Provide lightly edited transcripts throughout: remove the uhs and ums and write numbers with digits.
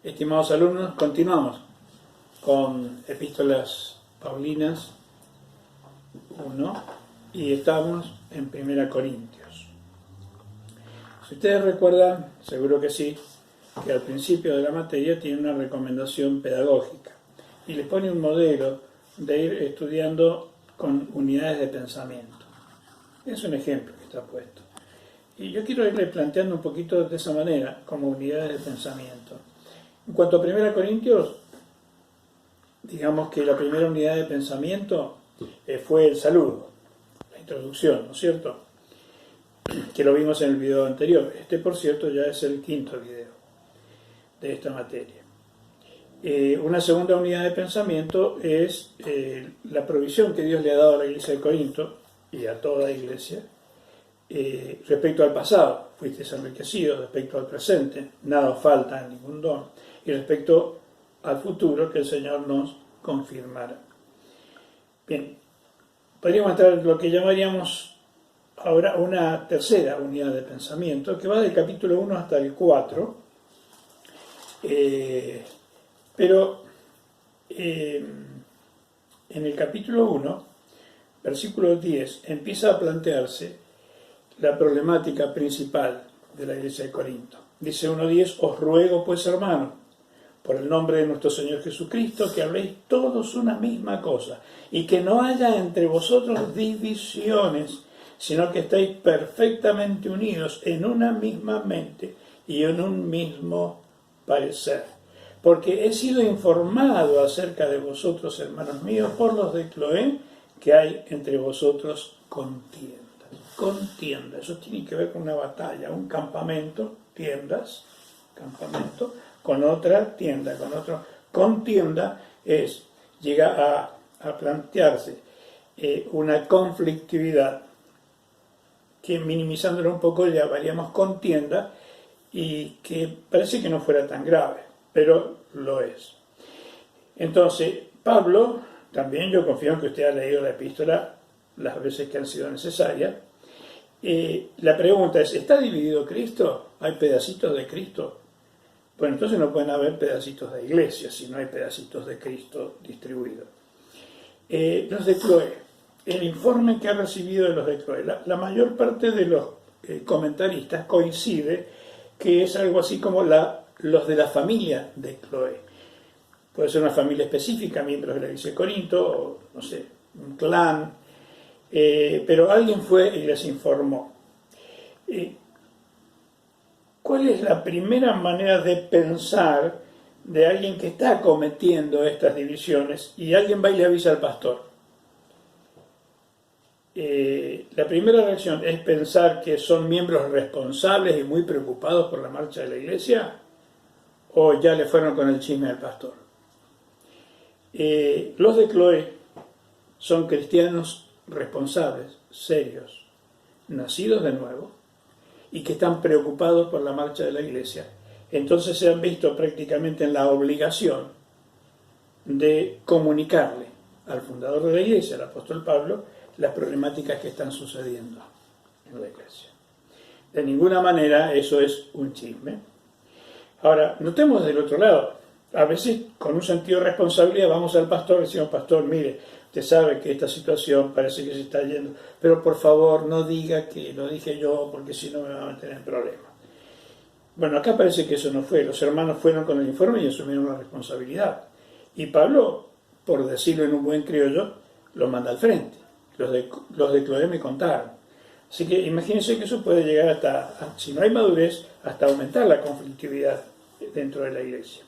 Estimados alumnos, continuamos con Epístolas Paulinas 1 y estamos en 1 Corintios. Si ustedes recuerdan, seguro que sí, que al principio de la materia tiene una recomendación pedagógica y les pone un modelo de ir estudiando con unidades de pensamiento. Es un ejemplo que está puesto. Y yo quiero irle planteando un poquito de esa manera, como unidades de pensamiento. En cuanto a 1 Corintios, digamos que la primera unidad de pensamiento fue el saludo, la introducción, ¿no es cierto? Que lo vimos en el video anterior. Este, por cierto, ya es el quinto video de esta materia. Una segunda unidad de pensamiento es la provisión que Dios le ha dado a la iglesia de Corinto y a toda la iglesia respecto al pasado. Fuisteis enriquecidos; respecto al presente, nada os falta en ningún don; y respecto al futuro, que el Señor nos confirmará. Bien, podríamos entrar en lo que llamaríamos ahora una tercera unidad de pensamiento, que va del capítulo 1 hasta el 4, pero en el capítulo 1, versículo 10, empieza a plantearse la problemática principal de la iglesia de Corinto. Dice 1.10: os ruego pues, hermanos, por el nombre de nuestro Señor Jesucristo, que habléis todos una misma cosa, y que no haya entre vosotros divisiones, sino que estéis perfectamente unidos en una misma mente y en un mismo parecer. Porque he sido informado acerca de vosotros, hermanos míos, por los de Cloé, que hay entre vosotros contiendas. Contienda, eso tiene que ver con una batalla, un campamento, tiendas, campamento, con otra tienda, con otro. Contienda llega a plantearse una conflictividad que, minimizándolo un poco, llamaríamos contienda, y que parece que no fuera tan grave, pero lo es. Entonces, Pablo, también yo confío en que usted ha leído la epístola las veces que han sido necesarias. La pregunta es: ¿está dividido Cristo? ¿Hay pedacitos de Cristo? Bueno, entonces no pueden haber pedacitos de iglesia si no hay pedacitos de Cristo distribuidos. Los de Cloé, el informe que ha recibido de los de Cloé, la mayor parte de los comentaristas coincide que es algo así como los de la familia de Cloé. Puede ser una familia específica, miembros de la iglesia de Corinto, o no sé, un clan, pero alguien fue y les informó. ¿Cuál es la primera manera de pensar de alguien que está cometiendo estas divisiones y alguien va y le avisa al pastor? La primera reacción es pensar que son miembros responsables y muy preocupados por la marcha de la iglesia, o ya le fueron con el chisme al pastor. Los de Cloé son cristianos responsables, serios, nacidos de nuevo, y que están preocupados por la marcha de la iglesia. Entonces se han visto prácticamente en la obligación de comunicarle al fundador de la iglesia, el apóstol Pablo, las problemáticas que están sucediendo en la iglesia. De ninguna manera eso es un chisme. Ahora, notemos del otro lado. A veces, con un sentido de responsabilidad, vamos al pastor y decimos: pastor, mire, usted sabe que esta situación parece que se está yendo, pero por favor no diga que lo dije yo, porque si no me va a meter en problemas. Bueno, acá parece que eso no fue. Los hermanos fueron con el informe y asumieron la responsabilidad. Y Pablo, por decirlo en un buen criollo, lo manda al frente. Los de Cloé me contaron. Así que imagínense que eso puede llegar hasta, si no hay madurez, hasta aumentar la conflictividad dentro de la iglesia.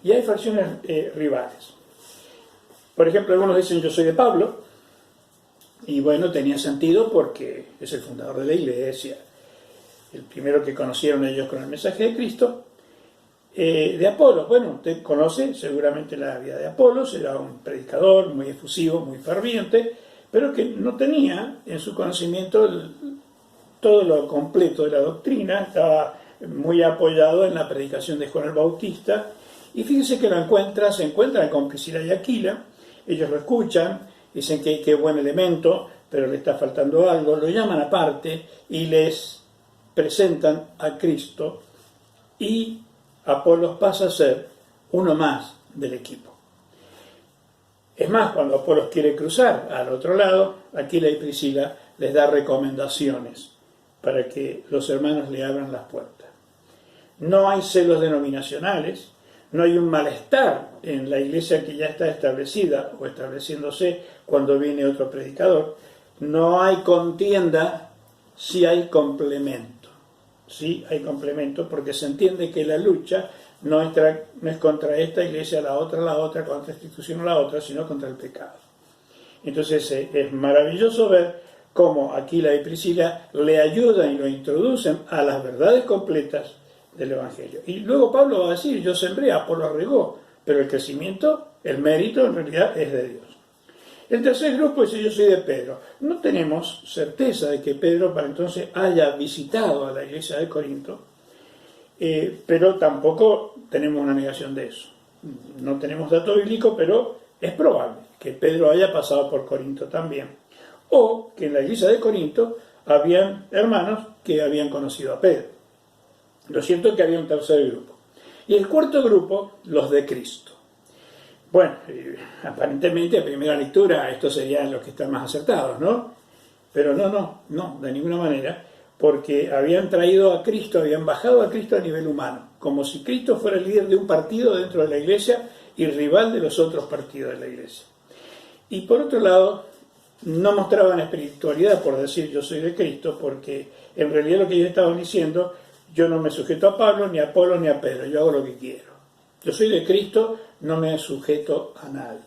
Y hay facciones rivales. Por ejemplo, algunos dicen: yo soy de Pablo, y bueno, tenía sentido porque es el fundador de la iglesia, el primero que conocieron ellos con el mensaje de Cristo. De Apolos, bueno, usted conoce seguramente la vida de Apolos, era un predicador muy efusivo, muy ferviente, pero que no tenía en su conocimiento todo lo completo de la doctrina, estaba muy apoyado en la predicación de Juan el Bautista. Y fíjense que se encuentran con Priscila y Aquila, ellos lo escuchan, dicen que qué buen elemento, pero le está faltando algo, lo llaman aparte y les presentan a Cristo, y Apolos pasa a ser uno más del equipo. Es más, cuando Apolos quiere cruzar al otro lado, Aquila y Priscila les da recomendaciones para que los hermanos le abran las puertas. No hay celos denominacionales, no hay un malestar en la iglesia que ya está establecida o estableciéndose cuando viene otro predicador. No hay contienda, sí hay complemento. Sí hay complemento porque se entiende que la lucha no es contra esta iglesia, la otra, contra esta institución, la otra, sino contra el pecado. Entonces es maravilloso ver cómo Aquila y Priscila le ayudan y lo introducen a las verdades completas del Evangelio. Y luego Pablo va a decir, yo sembré, Apolo regó, pero el crecimiento, el mérito en realidad es de Dios. El tercer grupo dice, yo soy de Pedro. No tenemos certeza de que Pedro para entonces haya visitado a la iglesia de Corinto, pero tampoco tenemos una negación de eso. No tenemos dato bíblico, pero es probable que Pedro haya pasado por Corinto también. O que en la iglesia de Corinto habían hermanos que habían conocido a Pedro. Lo cierto es que había un tercer grupo. Y el cuarto grupo, los de Cristo. Bueno, aparentemente a primera lectura estos serían los que están más acertados, ¿no? Pero no, de ninguna manera, porque habían traído a Cristo, habían bajado a Cristo a nivel humano, como si Cristo fuera el líder de un partido dentro de la iglesia y rival de los otros partidos de la iglesia. Y por otro lado, no mostraban espiritualidad por decir yo soy de Cristo, porque en realidad lo que ellos estaban diciendo, yo no me sujeto a Pablo, ni a Apolo, ni a Pedro, yo hago lo que quiero. Yo soy de Cristo, no me sujeto a nadie.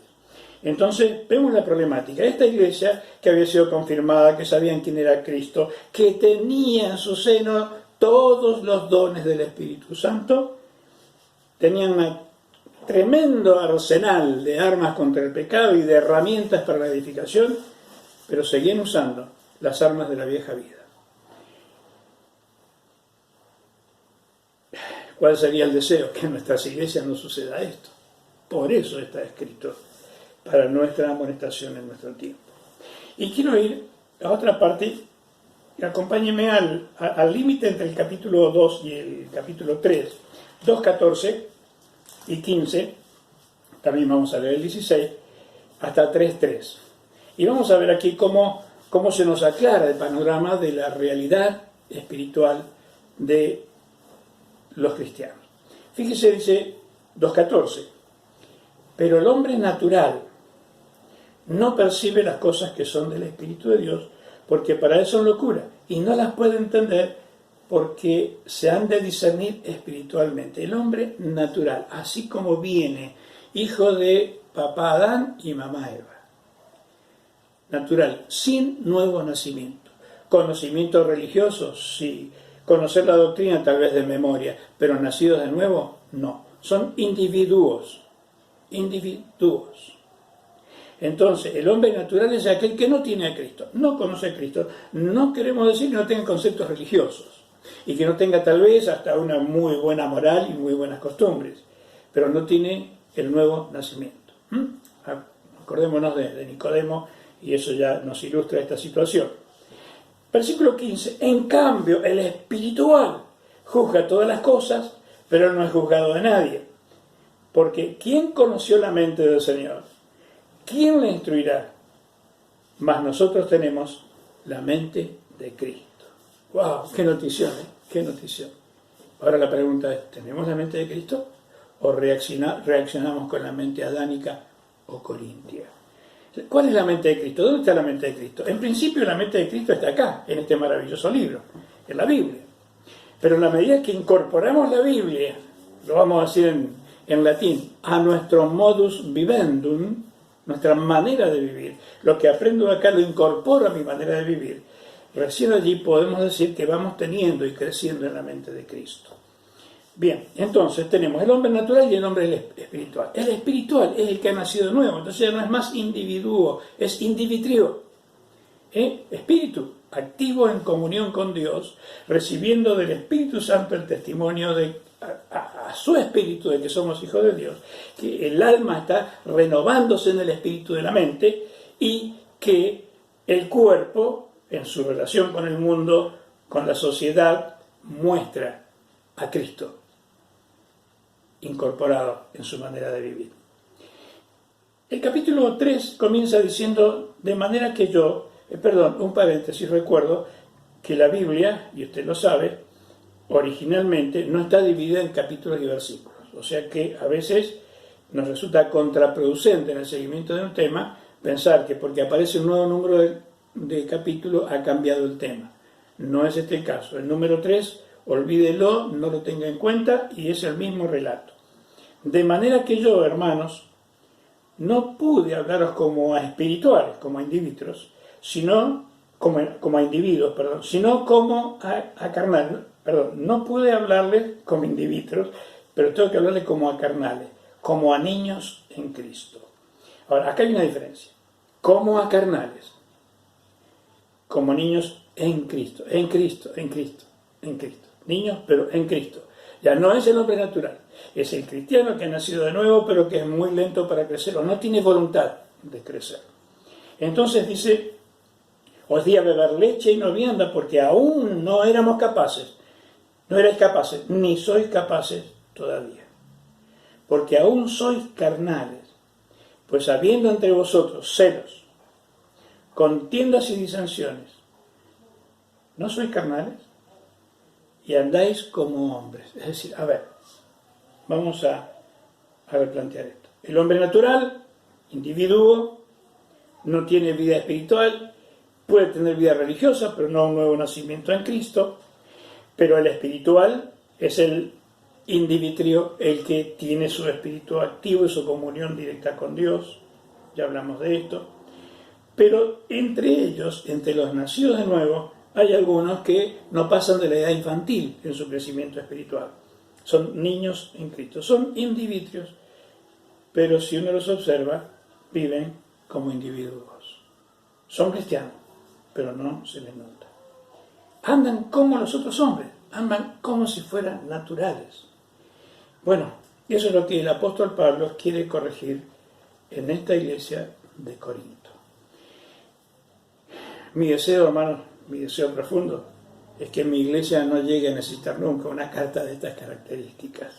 Entonces, vemos la problemática. Esta iglesia, que había sido confirmada, que sabían quién era Cristo, que tenía en su seno todos los dones del Espíritu Santo, tenían un tremendo arsenal de armas contra el pecado y de herramientas para la edificación, pero seguían usando las armas de la vieja vida. ¿Cuál sería el deseo? Que en nuestras iglesias no suceda esto. Por eso está escrito, para nuestra amonestación en nuestro tiempo. Y quiero ir a otra parte, acompáñenme al límite entre el capítulo 2 y el capítulo 3, 2:14 y 15, también vamos a leer el 16, hasta 3:3. Y vamos a ver aquí cómo se nos aclara el panorama de la realidad espiritual de los cristianos. Fíjese, dice 2:14, pero el hombre natural no percibe las cosas que son del Espíritu de Dios, porque para él son locura, y no las puede entender porque se han de discernir espiritualmente. El hombre natural, así como viene, hijo de papá Adán y mamá Eva. Natural, sin nuevo nacimiento. Conocimiento religioso, sí. Conocer la doctrina tal vez de memoria, pero nacidos de nuevo, no. Son individuos. Entonces, el hombre natural es aquel que no tiene a Cristo, no conoce a Cristo. No queremos decir que no tenga conceptos religiosos y que no tenga tal vez hasta una muy buena moral y muy buenas costumbres, pero no tiene el nuevo nacimiento. Acordémonos de Nicodemo y eso ya nos ilustra esta situación. Versículo 15, en cambio el espiritual juzga todas las cosas, pero no es juzgado de nadie. Porque ¿quién conoció la mente del Señor? ¿Quién le instruirá? Mas nosotros tenemos la mente de Cristo. ¡Wow! ¡Qué notición! ¡Qué notición! Ahora la pregunta es, ¿tenemos la mente de Cristo? ¿O reaccionamos con la mente adánica o corintia? ¿Cuál es la mente de Cristo? ¿Dónde está la mente de Cristo? En principio la mente de Cristo está acá, en este maravilloso libro, en la Biblia. Pero en la medida que incorporamos la Biblia, lo vamos a decir en latín, a nuestro modus vivendum, nuestra manera de vivir, lo que aprendo acá lo incorporo a mi manera de vivir, recién allí podemos decir que vamos teniendo y creciendo en la mente de Cristo. Bien, entonces tenemos el hombre natural y el hombre espiritual. El espiritual es el que ha nacido nuevo, entonces ya no es más individuo, es individuo. Espíritu, activo en comunión con Dios, recibiendo del Espíritu Santo el testimonio a su espíritu de que somos hijos de Dios, que el alma está renovándose en el espíritu de la mente y que el cuerpo, en su relación con el mundo, con la sociedad, muestra a Cristo. incorporado en su manera de vivir. El capítulo 3 comienza diciendo, de manera que yo, un paréntesis, recuerdo que la Biblia, y usted lo sabe, originalmente no está dividida en capítulos y versículos. O sea que a veces nos resulta contraproducente en el seguimiento de un tema pensar que porque aparece un nuevo número de capítulo ha cambiado el tema. No es este el caso. El número 3, olvídelo, no lo tenga en cuenta y es el mismo relato. De manera que yo, hermanos, no pude hablaros como a espirituales, como a individuos, sino como a individuos, sino como a carnales. No pude hablarles como individuos, pero tengo que hablarles como a carnales, como a niños en Cristo. Ahora, acá hay una diferencia. Como a carnales, como niños en Cristo, en Cristo, en Cristo, en Cristo. Niños, pero en Cristo. Ya no es el hombre natural, es el cristiano que ha nacido de nuevo, pero que es muy lento para crecer o no tiene voluntad de crecer. Entonces dice, os di a beber leche y no vianda porque aún no éramos capaces, no erais capaces, ni sois capaces todavía, porque aún sois carnales, pues habiendo entre vosotros celos, contiendas y disensiones, ¿no sois carnales? Y andáis como hombres. Es decir, vamos a replantear esto. El hombre natural, individuo, no tiene vida espiritual, puede tener vida religiosa, pero no un nuevo nacimiento en Cristo. Pero el espiritual es el individuo, el que tiene su espíritu activo y su comunión directa con Dios. Ya hablamos de esto. Pero entre ellos, entre los nacidos de nuevo, hay algunos que no pasan de la edad infantil en su crecimiento espiritual. Son niños en Cristo, son individuos, pero si uno los observa, viven como individuos. Son cristianos, pero no se les nota. Andan como los otros hombres, andan como si fueran naturales. Bueno, eso es lo que el apóstol Pablo quiere corregir en esta iglesia de Corinto. Mi deseo, hermanos, mi deseo profundo es que mi iglesia no llegue a necesitar nunca una carta de estas características.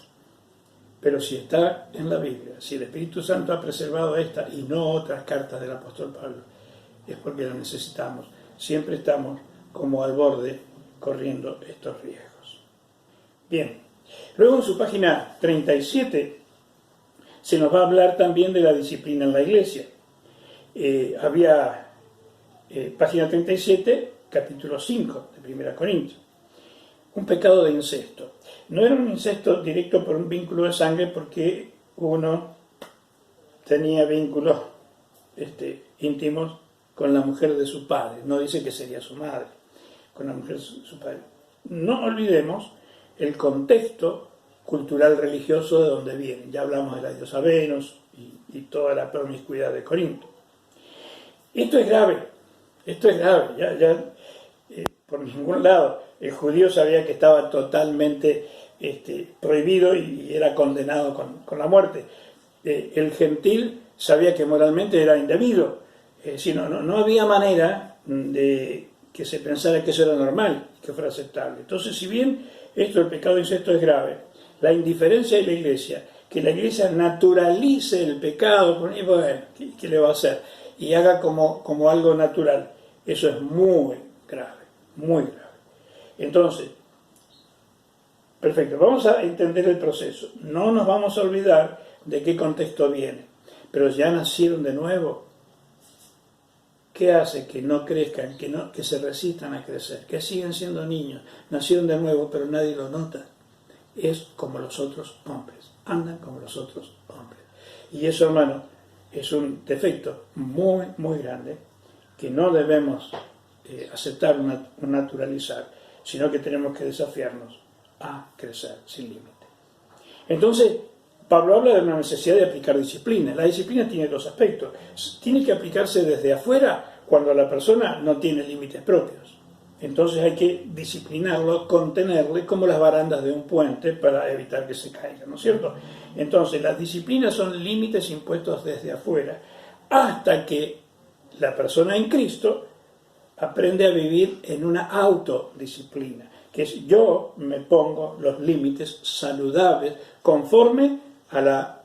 Pero si está en la Biblia, si el Espíritu Santo ha preservado esta y no otras cartas del apóstol Pablo, es porque la necesitamos. Siempre estamos como al borde corriendo estos riesgos. Bien, luego en su página 37 se nos va a hablar también de la disciplina en la iglesia. Página 37, capítulo 5 de 1 Corintios. Un pecado de incesto. No era un incesto directo por un vínculo de sangre porque uno tenía vínculos íntimos con la mujer de su padre. No dice que sería su madre, con la mujer de su padre. No olvidemos el contexto cultural religioso de donde viene. Ya hablamos de la diosa Venus y toda la promiscuidad de Corinto. Esto es grave. Por ningún lado el judío sabía que estaba totalmente prohibido y era condenado con la muerte. El gentil sabía que moralmente era indebido. No había manera de que se pensara que eso era normal, que fuera aceptable. Entonces, si bien el pecado de incesto es grave, la indiferencia de la iglesia, que la iglesia naturalice el pecado, bueno, ¿qué le va a hacer? Y haga como algo natural. Eso es muy grave, muy grave. Entonces, perfecto, vamos a entender el proceso. No nos vamos a olvidar de qué contexto viene. Pero ya nacieron de nuevo. ¿Qué hace que no crezcan, que se resistan a crecer? Que siguen siendo niños. Nacieron de nuevo, pero nadie lo nota. Es como los otros hombres. Andan como los otros hombres. Y eso, hermano, es un defecto muy, muy grande que no debemos aceptar o naturalizar, sino que tenemos que desafiarnos a crecer sin límite. Entonces, Pablo habla de una necesidad de aplicar disciplina. La disciplina tiene dos aspectos. Tiene que aplicarse desde afuera cuando la persona no tiene límites propios. Entonces hay que disciplinarlo, contenerle como las barandas de un puente para evitar que se caiga, ¿no es cierto? Entonces las disciplinas son límites impuestos desde afuera hasta que la persona en Cristo aprende a vivir en una autodisciplina, que es yo me pongo los límites saludables conforme a la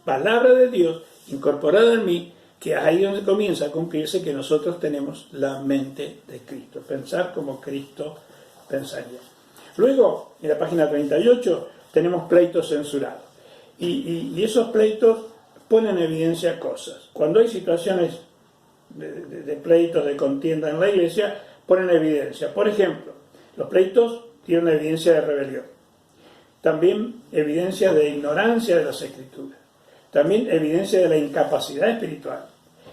palabra de Dios incorporada en mí, que es ahí donde comienza a cumplirse que nosotros tenemos la mente de Cristo, pensar como Cristo pensaría. Luego, en la página 38, tenemos pleitos censurados. Y esos pleitos ponen en evidencia cosas. Cuando hay situaciones de pleitos, de contienda en la iglesia, ponen en evidencia. Por ejemplo, los pleitos tienen evidencia de rebelión. También evidencia de ignorancia de las Escrituras. También evidencia de la incapacidad espiritual.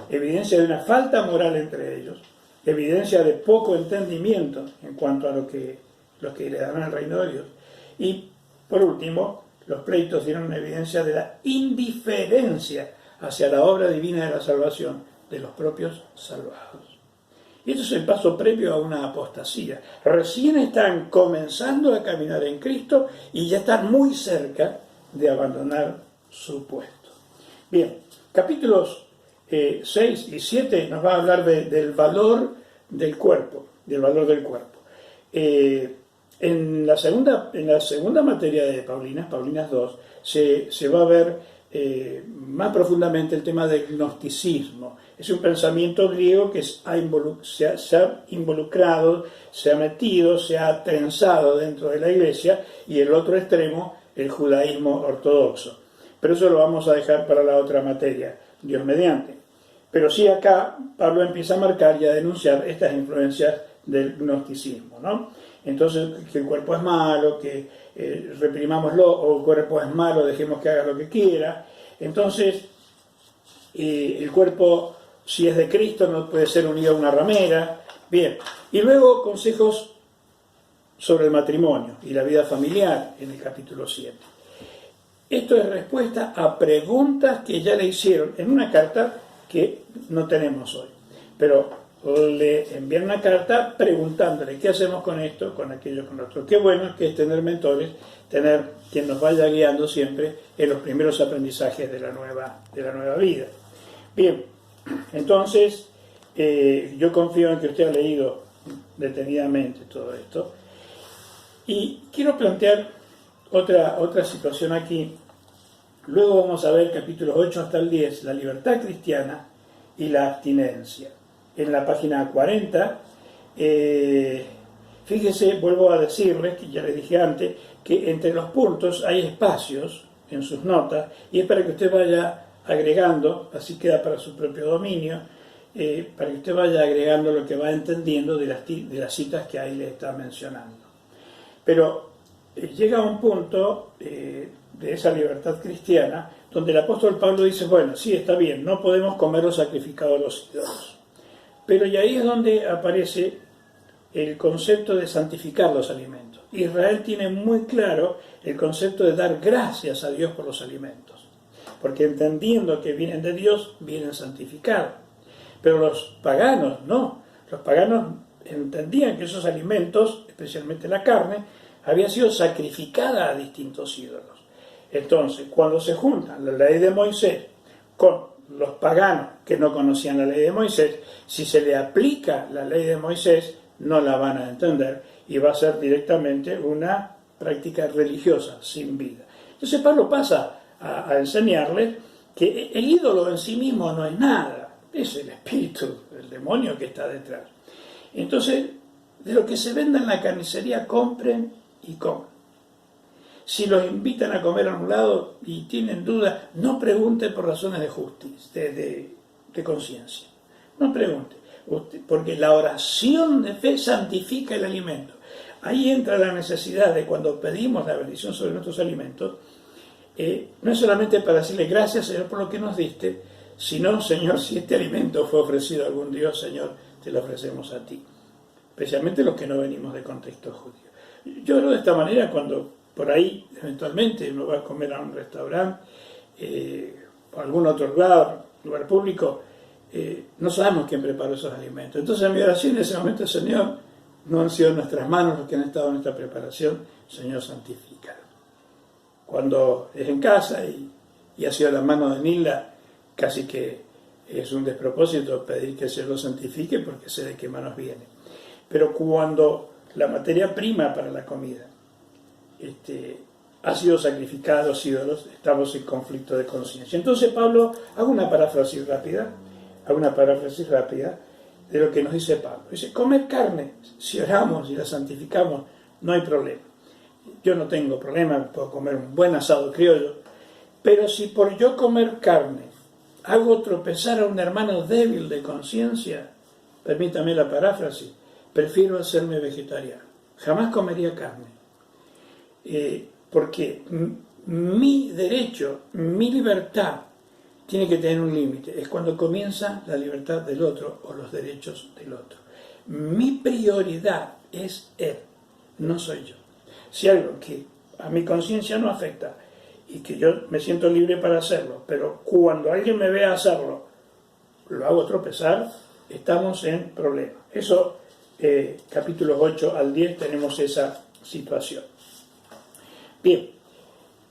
Evidencia de una falta moral entre ellos. Evidencia de poco entendimiento en cuanto a los que le dan el reino de Dios. Y, por último, los pleitos tienen una evidencia de la indiferencia hacia la obra divina de la salvación de los propios salvados. Y esto es el paso previo a una apostasía. Recién están comenzando a caminar en Cristo y ya están muy cerca de abandonar su puesto. Bien, capítulos 6 y 7 nos va a hablar del valor del cuerpo, En la segunda materia de Paulinas 2, se va a ver más profundamente el tema del gnosticismo. Es un pensamiento griego que se ha involucrado, se ha metido, se ha trenzado dentro de la iglesia, y el otro extremo, el judaísmo ortodoxo. Pero eso lo vamos a dejar para la otra materia, Dios mediante. Pero sí acá Pablo empieza a marcar y a denunciar estas influencias del gnosticismo, ¿no? Entonces, que el cuerpo es malo, que reprimámoslo, o el cuerpo es malo, dejemos que haga lo que quiera. Entonces, el cuerpo, si es de Cristo, no puede ser unido a una ramera. Bien, y luego consejos sobre el matrimonio y la vida familiar en el capítulo 7. Esto es respuesta a preguntas que ya le hicieron en una carta que no tenemos hoy. Pero le envían una carta preguntándole qué hacemos con esto, con aquello, con lo otro. Qué bueno que es tener mentores, tener quien nos vaya guiando siempre en los primeros aprendizajes de la nueva vida. Bien, entonces yo confío en que usted ha leído detenidamente todo esto. Y quiero plantear otra situación aquí. Luego vamos a ver capítulos 8 hasta el 10, la libertad cristiana y la abstinencia. En la página 40, fíjese, vuelvo a decirles, que ya les dije antes, que entre los puntos hay espacios en sus notas, y es para que usted vaya agregando, así queda para su propio dominio, para que usted vaya agregando lo que va entendiendo de las citas que ahí le está mencionando. Pero llega un punto de esa libertad cristiana donde el apóstol Pablo dice, bueno, sí, está bien, no podemos comer lo sacrificado a los ídolos. Pero y ahí es donde aparece el concepto de santificar los alimentos. Israel tiene muy claro el concepto de dar gracias a Dios por los alimentos, porque entendiendo que vienen de Dios, vienen santificados. Pero los paganos no. Los paganos entendían que esos alimentos, especialmente la carne, había sido sacrificada a distintos ídolos. Entonces, cuando se juntan la ley de Moisés con los paganos que no conocían la ley de Moisés, si se le aplica la ley de Moisés, no la van a entender y va a ser directamente una práctica religiosa sin vida. Entonces Pablo pasa a enseñarles que el ídolo en sí mismo no es nada, es el espíritu, el demonio que está detrás. Entonces, de lo que se venda en la carnicería, compren y coman. Si los invitan a comer a un lado y tienen dudas, no pregunten por razones de justicia, de conciencia. No pregunten, porque la oración de fe santifica el alimento. Ahí entra la necesidad de, cuando pedimos la bendición sobre nuestros alimentos, no es solamente para decirle gracias, Señor, por lo que nos diste, sino, Señor, si este alimento fue ofrecido a algún Dios, Señor, te lo ofrecemos a ti. Especialmente los que no venimos de contexto judío. Yo creo de esta manera, cuando por ahí eventualmente uno va a comer a un restaurante o algún otro lugar público, no sabemos quién preparó esos alimentos. Entonces mi oración en ese momento, Señor, no han sido nuestras manos los que han estado en esta preparación, Señor, santifícalo. Cuando es en casa y ha sido la mano de Nilda, casi que es un despropósito pedir que el Señor lo santifique, porque sé de qué manos viene. Pero cuando la materia prima para la comida. Ha sido sacrificada a los ídolos, estamos en conflicto de conciencia. Entonces Pablo, hago una paráfrasis rápida de lo que nos dice Pablo. Dice, comer carne, si oramos y la santificamos, no hay problema. Yo no tengo problema, puedo comer un buen asado criollo, pero si por yo comer carne hago tropezar a un hermano débil de conciencia, permítame la paráfrasis, prefiero hacerme vegetariano. Jamás comería carne. Porque mi derecho, mi libertad, tiene que tener un límite. Es cuando comienza la libertad del otro o los derechos del otro. Mi prioridad es él, no soy yo. Si algo que a mi conciencia no afecta y que yo me siento libre para hacerlo, pero cuando alguien me vea hacerlo, lo hago tropezar, estamos en problema. Eso, capítulos 8 al 10, tenemos esa situación. Bien,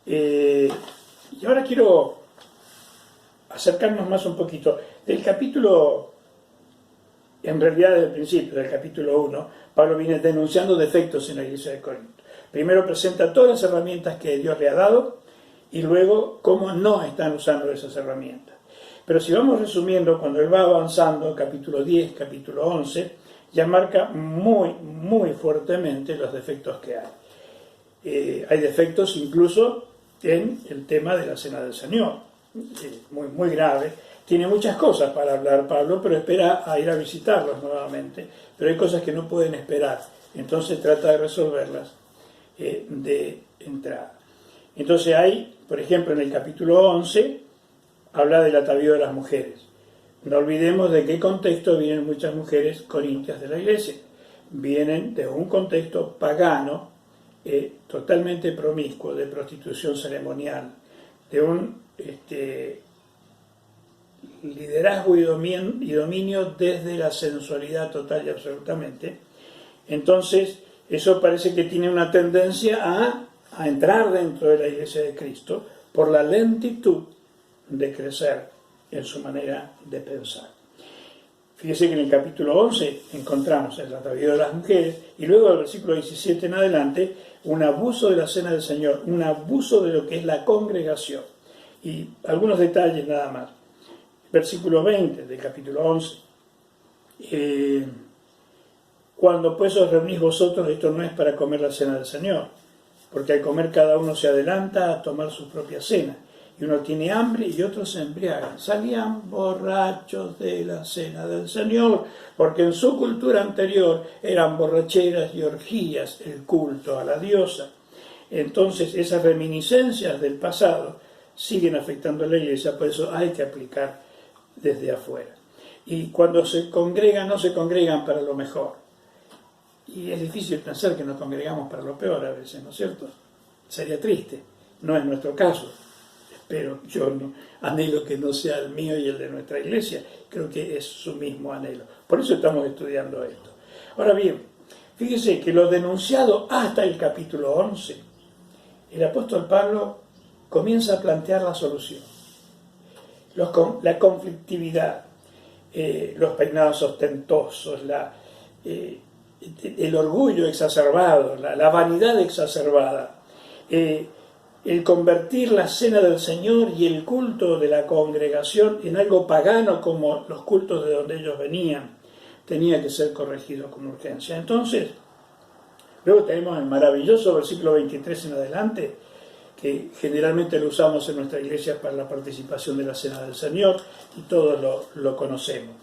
y ahora quiero acercarnos más un poquito. Del capítulo, en realidad desde el principio, del capítulo 1, Pablo viene denunciando defectos en la iglesia de Corinto. Primero presenta todas las herramientas que Dios le ha dado y luego cómo no están usando esas herramientas. Pero si vamos resumiendo, cuando él va avanzando, capítulo 10, capítulo 11, ya marca muy fuertemente los defectos que hay. Hay defectos incluso en el tema de la Cena del Señor, muy grave. Tiene muchas cosas para hablar Pablo, pero espera a ir a visitarlos nuevamente. Pero hay cosas que no pueden esperar, entonces trata de resolverlas de entrada. Entonces hay, por ejemplo, en el capítulo 11, habla del atavío de las mujeres. No olvidemos de qué contexto vienen muchas mujeres corintias de la iglesia. Vienen de un contexto pagano, totalmente promiscuo, de prostitución ceremonial, de un liderazgo y dominio desde la sensualidad total y absolutamente. Entonces, eso parece que tiene una tendencia a entrar dentro de la iglesia de Cristo por la lentitud de crecer en su manera de pensar. Fíjese que en el capítulo 11 encontramos el atavío de las mujeres y luego del versículo 17 en adelante un abuso de la cena del Señor, un abuso de lo que es la congregación. Y algunos detalles nada más. Versículo 20 del capítulo 11. Cuando pues os reunís vosotros, esto no es para comer la cena del Señor, porque al comer cada uno se adelanta a tomar su propia cena. Y uno tiene hambre y otros se embriagan. Salían borrachos de la cena del Señor, porque en su cultura anterior eran borracheras y orgías el culto a la diosa. Entonces esas reminiscencias del pasado siguen afectando a la iglesia, por eso hay que aplicar desde afuera. Y cuando se congregan, no se congregan para lo mejor. Y es difícil pensar que nos congregamos para lo peor a veces, ¿no es cierto? Sería triste, no es nuestro caso. Pero yo no anhelo que no sea el mío y el de nuestra iglesia. Creo que es su mismo anhelo. Por eso estamos estudiando esto. Ahora bien, fíjese que lo denunciado hasta el capítulo 11, el apóstol Pablo comienza a plantear la solución. La conflictividad, los peinados ostentosos, el orgullo exacerbado, la vanidad exacerbada, el convertir la cena del Señor y el culto de la congregación en algo pagano como los cultos de donde ellos venían, tenía que ser corregido con urgencia. Entonces, luego tenemos el maravilloso versículo 23 en adelante, que generalmente lo usamos en nuestra iglesia para la participación de la cena del Señor, y todos lo conocemos.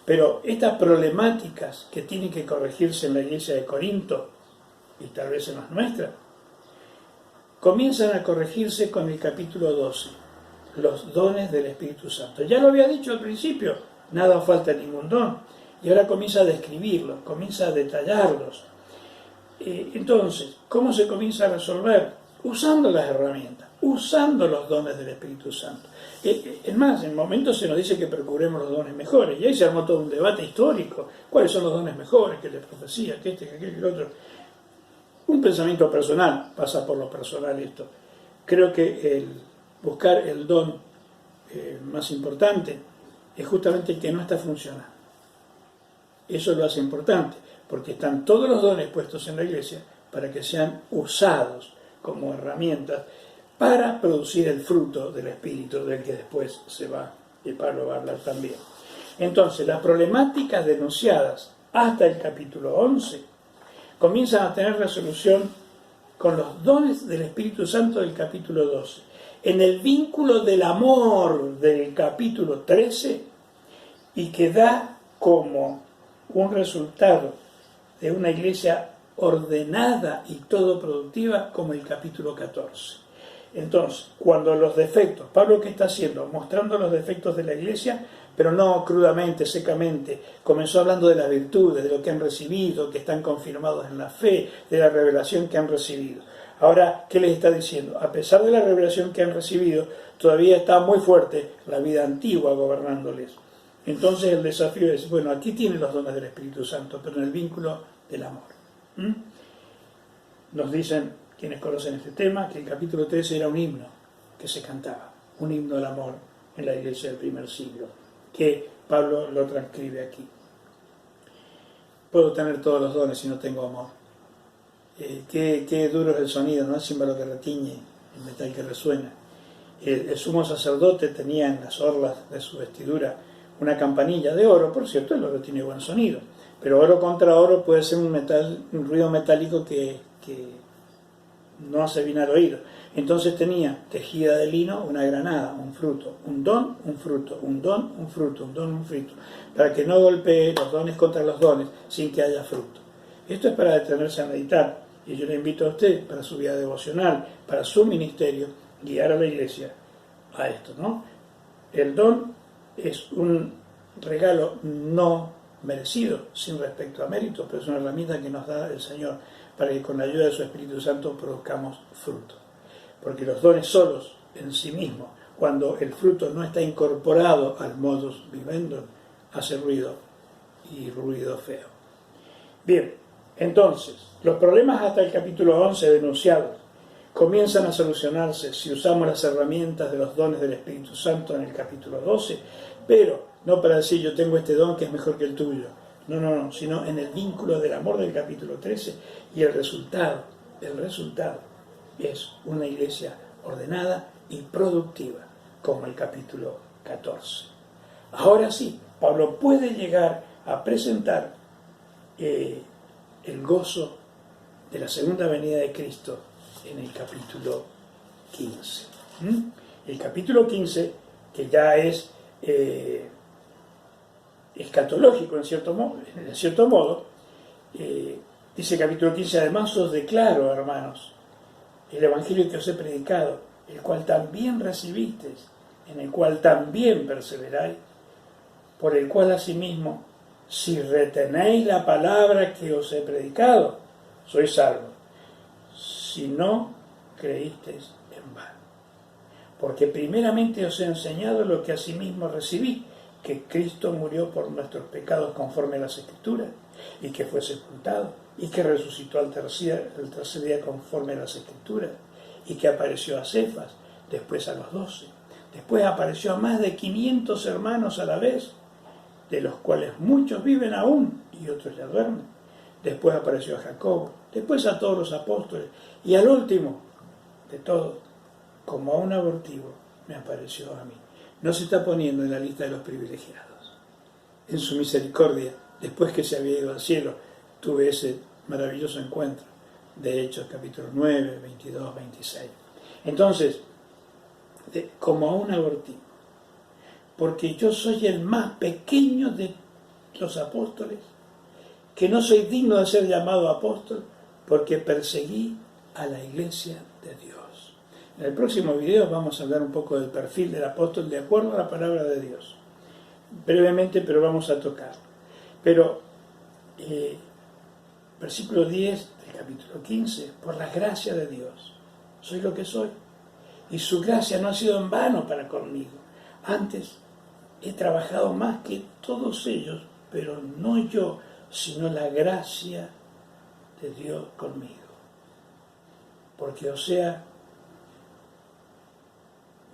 Pero estas problemáticas que tienen que corregirse en la iglesia de Corinto, y tal vez en las nuestras, comienzan a corregirse con el capítulo 12, los dones del Espíritu Santo. Ya lo había dicho al principio, nada falta ningún don, y ahora comienza a describirlos, comienza a detallarlos. Entonces, ¿cómo se comienza a resolver? Usando las herramientas, usando los dones del Espíritu Santo. Es más, en momentos se nos dice que procuremos los dones mejores, y ahí se armó todo un debate histórico. ¿Cuáles son los dones mejores? ¿Qué de profecía? ¿Qué que aquel, que el otro? Un pensamiento personal, pasa por lo personal esto. Creo que el buscar el don más importante es justamente el que no está funcionando. Eso lo hace importante, porque están todos los dones puestos en la iglesia para que sean usados como herramientas para producir el fruto del Espíritu, del que después y Pablo va a hablar también. Entonces, las problemáticas denunciadas hasta el capítulo 11 comienzan a tener resolución con los dones del Espíritu Santo del capítulo 12. En el vínculo del amor del capítulo 13, y que da como un resultado de una iglesia ordenada y todo productiva como el capítulo 14. Entonces, cuando los defectos, Pablo, ¿qué está haciendo? Mostrando los defectos de la iglesia, pero no crudamente, secamente. Comenzó hablando de las virtudes, de lo que han recibido, que están confirmados en la fe, de la revelación que han recibido. Ahora, ¿qué les está diciendo? A pesar de la revelación que han recibido, todavía está muy fuerte la vida antigua gobernándoles. Entonces el desafío es, bueno, aquí tienen los dones del Espíritu Santo, pero en el vínculo del amor. Nos dicen quienes conocen este tema que el capítulo 13 era un himno que se cantaba, un himno al amor en la iglesia del primer siglo, que Pablo lo transcribe aquí. Puedo tener todos los dones si no tengo amor. Qué duro es el sonido, ¿no? El címbalo que retiñe, el metal que resuena. El sumo sacerdote tenía en las orlas de su vestidura una campanilla de oro, por cierto, el oro tiene buen sonido, pero oro contra oro puede ser un ruido metálico que no hace bien al oído. Entonces tenía tejida de lino una granada, un fruto, un don, un fruto, un don, un fruto, un don, un fruto, para que no golpee los dones contra los dones sin que haya fruto. Esto es para detenerse a meditar, y yo le invito a usted, para su vida devocional, para su ministerio, guiar a la iglesia a esto, ¿no? El don es un regalo no merecido, sin respecto a méritos, pero es una herramienta que nos da el Señor para que con la ayuda de su Espíritu Santo produzcamos fruto. Porque los dones solos en sí mismos, cuando el fruto no está incorporado al modus vivendum, hace ruido, y ruido feo. Bien, entonces, los problemas hasta el capítulo 11 denunciados comienzan a solucionarse si usamos las herramientas de los dones del Espíritu Santo en el capítulo 12, pero no para decir yo tengo este don que es mejor que el tuyo, no, sino en el vínculo del amor del capítulo 13, y el resultado es una iglesia ordenada y productiva, como el capítulo 14. Ahora sí, Pablo puede llegar a presentar el gozo de la segunda venida de Cristo en el capítulo 15. El capítulo 15, que ya es escatológico en cierto modo, dice el capítulo 15, además os declaro, hermanos, el evangelio que os he predicado, el cual también recibisteis, en el cual también perseveráis, por el cual asimismo, si retenéis la palabra que os he predicado, sois salvos, si no creísteis en vano. Porque primeramente os he enseñado lo que asimismo recibí, que Cristo murió por nuestros pecados conforme a las Escrituras, y que fue sepultado, y que resucitó al tercer día conforme a las Escrituras, y que apareció a Cefas, después a los 12, después apareció a más de 500 hermanos a la vez, de los cuales muchos viven aún y otros ya duermen. Después apareció a Jacobo, después a todos los apóstoles, y al último de todos, como a un abortivo, me apareció a mí. No se está poniendo en la lista de los privilegiados. En su misericordia, después que se había ido al cielo, tuve ese maravilloso encuentro de Hechos capítulo 9, 22, 26. Entonces, como a un abortivo, porque yo soy el más pequeño de los apóstoles, que no soy digno de ser llamado apóstol, porque perseguí a la iglesia de Dios. En el próximo video vamos a hablar un poco del perfil del apóstol de acuerdo a la palabra de Dios. Brevemente, pero vamos a tocar. Pero, versículo 10 del capítulo 15, por la gracia de Dios, soy lo que soy. Y su gracia no ha sido en vano para conmigo. Antes, he trabajado más que todos ellos, pero no yo, sino la gracia de Dios conmigo. Porque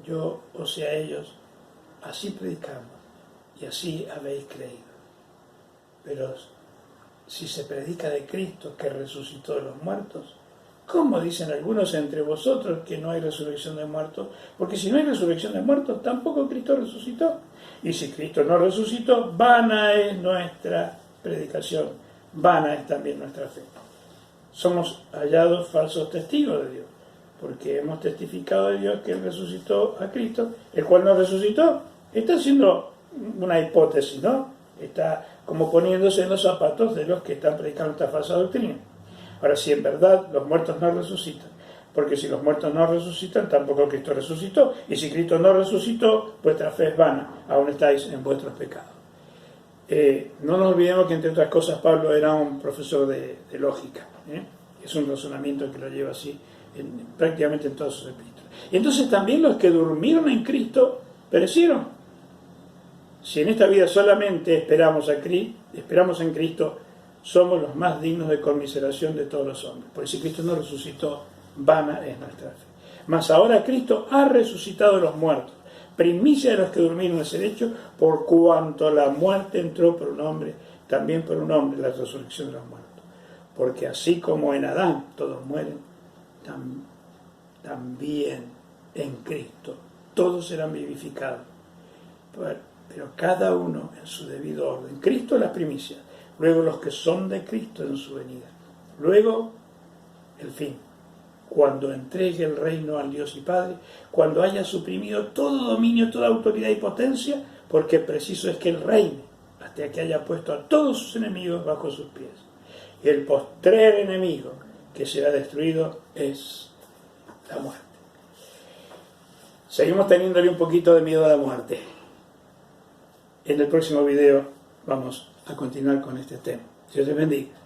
yo, ellos, así predicamos y así habéis creído. Pero si se predica de Cristo que resucitó de los muertos, ¿cómo dicen algunos entre vosotros que no hay resurrección de muertos? Porque si no hay resurrección de muertos, tampoco Cristo resucitó. Y si Cristo no resucitó, vana es nuestra predicación, vana es también nuestra fe. Somos hallados falsos testigos de Dios, porque hemos testificado de Dios que Él resucitó a Cristo, el cual no resucitó. Está haciendo una hipótesis, ¿no? Está como poniéndose en los zapatos de los que están predicando esta falsa doctrina. Ahora, si en verdad los muertos no resucitan, porque si los muertos no resucitan, tampoco Cristo resucitó. Y si Cristo no resucitó, vuestra fe es vana, aún estáis en vuestros pecados. No nos olvidemos que, entre otras cosas, Pablo era un profesor de lógica. Es un razonamiento que lo lleva así prácticamente en todos sus epístolas. Y entonces también los que durmieron en Cristo perecieron. Si en esta vida solamente esperamos en Cristo, somos los más dignos de conmiseración de todos los hombres. Porque si Cristo no resucitó, vana es nuestra fe. Mas ahora Cristo ha resucitado de los muertos, primicia de los que durmieron es el hecho, por cuanto la muerte entró por un hombre, también por un hombre la resurrección de los muertos. Porque así como en Adán todos mueren, también en Cristo todos serán vivificados. Pero cada uno en su debido orden. Cristo las primicias, luego los que son de Cristo en su venida, luego el fin, cuando entregue el reino al Dios y Padre, cuando haya suprimido todo dominio, toda autoridad y potencia, porque preciso es que Él reine hasta que haya puesto a todos sus enemigos bajo sus pies. Y el postrer enemigo que será destruido es la muerte. Seguimos teniéndole un poquito de miedo a la muerte. En el próximo video vamos a continuar con este tema. Dios te bendiga.